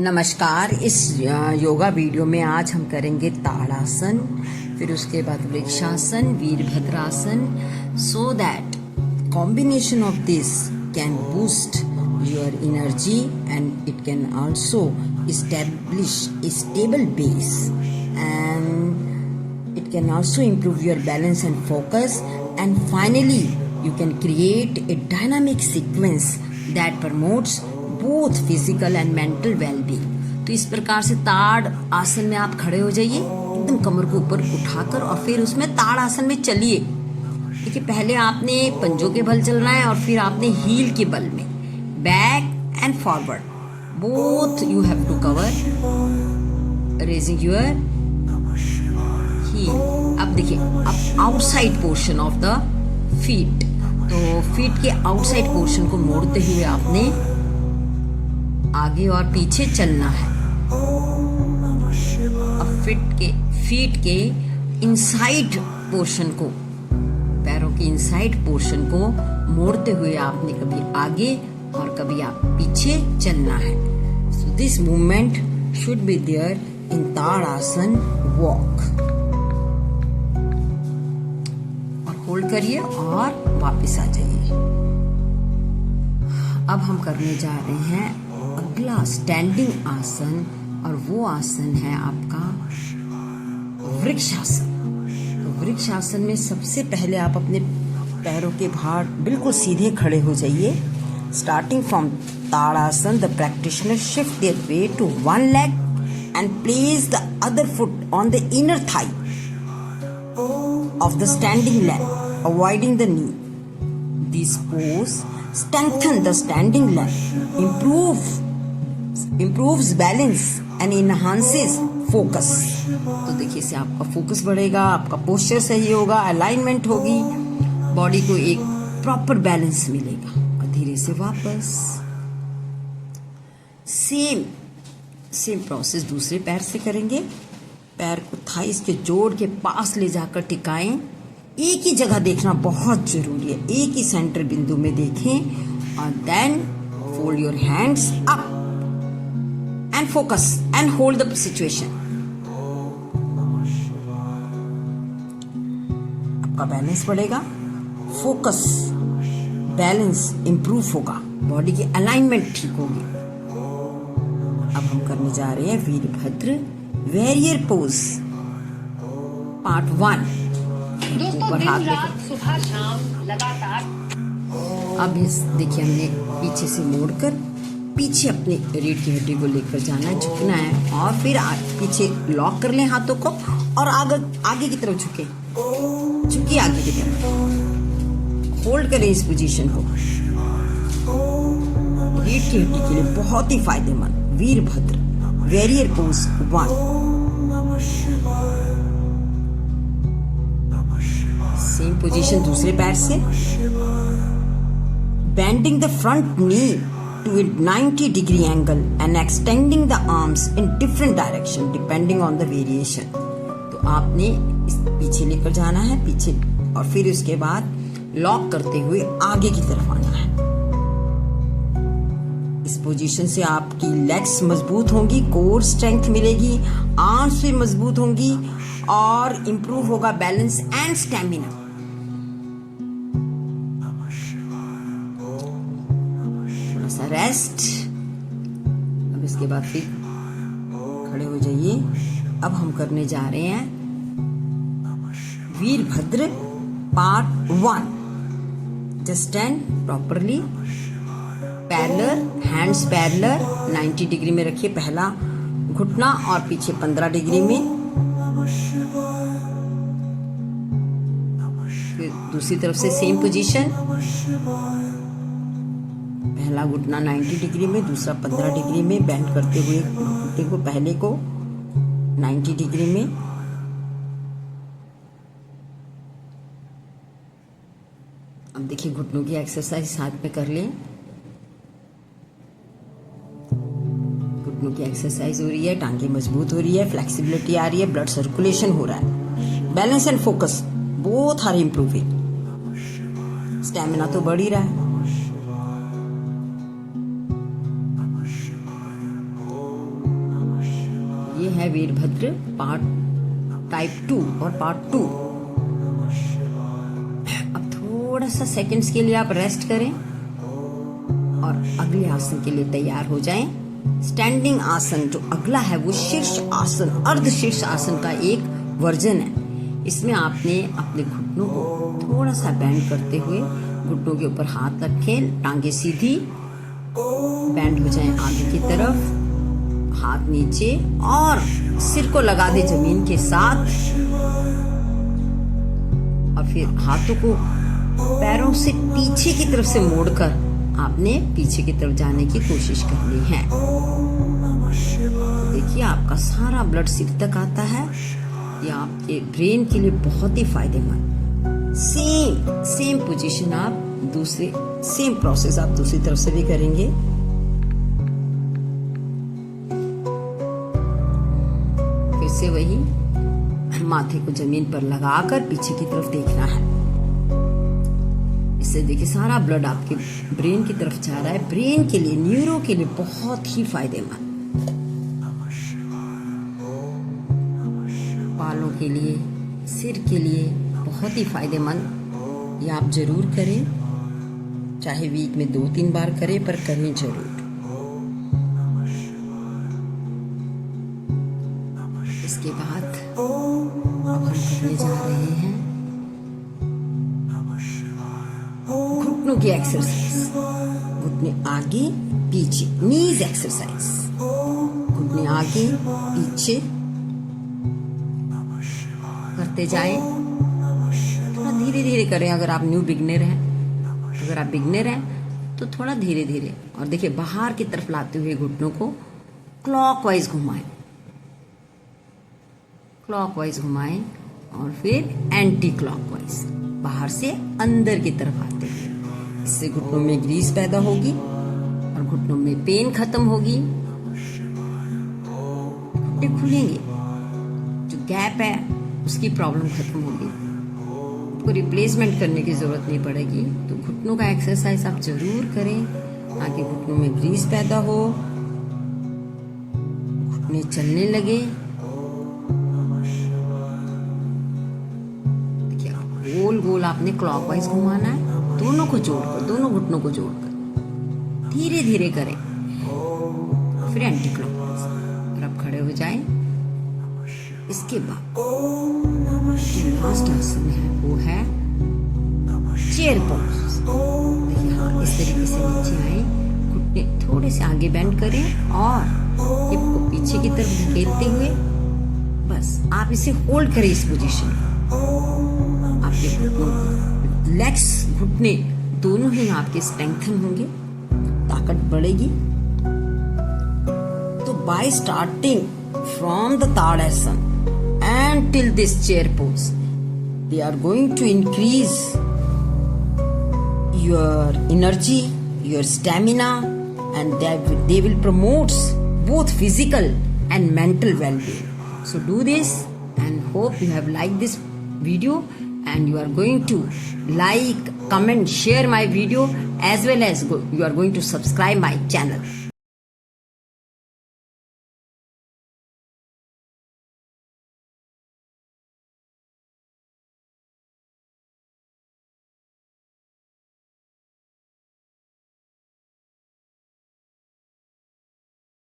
नमस्कार। इस योगा वीडियो में आज हम करेंगे ताड़ासन, फिर उसके बाद vrikshasana, Virabhadrasana, so that combination of this can boost your energy and it can also establish a stable base and it can also improve your balance and focus, and finally you can create a dynamic sequence that promotes both physical and mental well-being। तो इस प्रकार से ताड़ आसन में आप खड़े हो जाइए, एकदम कमर को ऊपर उठाकर, और फिर उसमें ताड़ आसन में चलिए। देखिए, पहले आपने पंजों के बल चलना है और फिर आपने हील के बल में back and forward both you have to cover, raising your heel। अब देखिए, अब outside portion of the feet, तो फीट के आउटसाइड पोर्शन को मोड़ते हुए आपने आगे और पीछे चलना है। अब फीट के इनसाइड पोर्शन को, पैरों के इनसाइड पोर्शन को मोड़ते हुए आपने कभी आगे और कभी आप पीछे चलना है। So this movement should be there in Tadasana walk. और होल्ड करिए और वापस आ जाइए। अब हम करने जा रहे हैं अगला स्टैंडिंग आसन, और वो आसन है आपका वृक्षासन। तो वृक्षासन में सबसे पहले आप अपने पैरों के भार बिल्कुल सीधे खड़े हो जाइए। Starting from Tadasan, the practitioner shift their weight to one leg and place the other foot on the inner thigh of the standing leg, avoiding the knee. This pose strengthens the standing leg, improves balance and enhances focus। तो देखिए, इससे आपका focus बढ़ेगा, आपका posture सही होगा, alignment होगी, body को एक प्रॉपर बैलेंस मिलेगा। धीरे से वापस सेम प्रोसेस दूसरे पैर से करेंगे। पैर को थाइस के जोड़ के पास ले जाकर टिकाएं। एक ही जगह देखना बहुत जरूरी है, एक ही सेंटर बिंदु में देखें, और then fold your hands up and focus and hold the situation. आपका बैलेंस बढ़ेगा, फोकस बैलेंस इंप्रूव होगा, बॉडी की अलाइनमेंट ठीक होगी। अब हम करने जा रहे हैं वीरभद्र वॉरियर पोज पार्ट 1। ऊपर हाथ लेकर सुबह शाम लगातार। अब इस देखिए, हमने पीछे से मोड़कर पीछे अपने रीढ़ की हड्डी को लेकर जाना है, झुकना है, और फिर पीछे लॉक कर लें हाथों को और आगे की तरफ झुकिए आगे की तरफ। होल्ड करें इस पोजीशन को। रीढ़ की हड्डी के लिए बहुत ही फायदेमंद Virbhadra warrior pose 1। Same position दूसरे पैर से। Bending the front knee to a 90 degree angle and extending the arms in different direction depending on the variation। तो आपने इस पीछे लेकर जाना है, पीछे, और फिर उसके बाद लॉक करते हुए आगे की तरफ आना है। इस पोजीशन से आपकी लेग्स मजबूत होंगी, कोर स्ट्रेंथ मिलेगी, आर्म्स भी मजबूत होंगी, और इंप्रूव होगा बैलेंस एंड स्टैमिना। थोड़ा सा रेस्ट। अब इसके बाद फिर खड़े हो जाइए। अब हम करने जा रहे हैं Virbhadra part 1। Just stand properly, parallel, hands parallel, 90 degree में रखिए पहला घुटना, और पीछे 15 डिग्री में। फिर दूसरी तरफ से सेम पोजीशन, पहला घुटना 90 डिग्री में, दूसरा 15 डिग्री में, बेंड करते हुए घुटने को पहले को 90 डिग्री में। अब देखिए, घुटनों की एक्सरसाइज साथ में कर लें। घुटनों की एक्सरसाइज हो रही है, टांगे मजबूत हो रही है, फ्लेक्सिबिलिटी आ रही है, ब्लड सर्कुलेशन हो रहा है, balance and focus both are improving, stamina तो बढ़ ही रहा है। है वीरभद्र पार्ट टाइप 2 और पार्ट 2। अब थोड़ा सा सेकंड्स के लिए आप रेस्ट करें और अगले आसन के लिए तैयार हो जाएं। स्टैंडिंग आसन जो अगला है वो शीर्ष आसन, अर्ध शीर्ष आसन का एक वर्जन है। इसमें आपने अपने घुटनों को थोड़ा सा बेंड करते हुए घुटनों के ऊपर हाथ रखें, टांगे सीधी बेंड हो जाएं आगे की तरफ, हाथ नीचे और सिर को लगा दे जमीन के साथ। और फिर हाथों को पैरों से पीछे की तरफ से मोड़कर आपने पीछे की तरफ जाने की कोशिश करनी है। देखिए आपका सारा ब्लड सिर तक आता है। ये आपके ब्रेन के लिए बहुत ही फायदेमंद। सेम पोजीशन आप दूसरे, सेम प्रोसेस आप दूसरी तरफ से भी करेंगे। फिर से वही माथे को जमीन पर लगाकर पीछे की तरफ देखना है। इससे देखिए सारा ब्लड आपके ब्रेन की तरफ जा रहा है। ब्रेन के लिए, न्यूरो के लिए बहुत ही फायदेमंद। बालों के लिए, सिर के लिए बहुत ही फायदेमंद। ये आप जरूर करें, चाहे वीक में 2-3 बार करें, पर करें जरूर। इसके बाद अब हम करने जा रहे हैं घुटनों की एक्सरसाइज। घुटने आगे पीछे, नीज एक्सरसाइज। घुटने आगे पीछे करते जाएं। थोड़ा धीरे धीरे करें। अगर आप बिगिनर हैं तो थोड़ा धीरे धीरे। और देखिए बाहर की तरफ लाते हुए घुटनों को क्लॉकवाइज घुमाएं और फिर एंटी क्लॉकवाइज, बाहर से अंदर की तरफ आते हुए। इससे घुटनों में ग्रीस पैदा होगी और घुटनों में पेन खत्म होगी, घुटने खुलेंगे, जो गैप है उसकी प्रॉब्लम खत्म होगी, आपको रिप्लेसमेंट करने की जरूरत नहीं पड़ेगी। तो घुटनों का एक्सरसाइज आप जरूर करें ताकि घुटनों में ग्रीस पैदा हो, घुटने चलने लगे। देखिए गोल गोल आपने क्लॉकवाइज घुमाना है, दोनों घुटनों को जोड़कर धीरे धीरे करें, फिर एंटी क्लॉकवाइज। और अब खड़े हो जाएं। इसके बाद लास्ट आसन है वो है चेयर पोज। देखिए हाँ, इस तरीके से नीचे आए, घुटने थोड़े से आगे बेंड करें और हिप को पीछे की तरफ धकेलते हुए बस आप इसे होल्ड करें इस पोजीशन में। आपके घुटनों, लेग्स, घुटने दोनों ही आपके स्ट्रेंथन होंगे, ताकत बढ़ेगी। तो bye starting from the tadasana and till this chair pose, they are going to increase your energy, your stamina, and they will promote both physical and mental well-being. So do this and hope you have liked this video and you are going to like, comment, share my video, as well as you are going to subscribe my channel.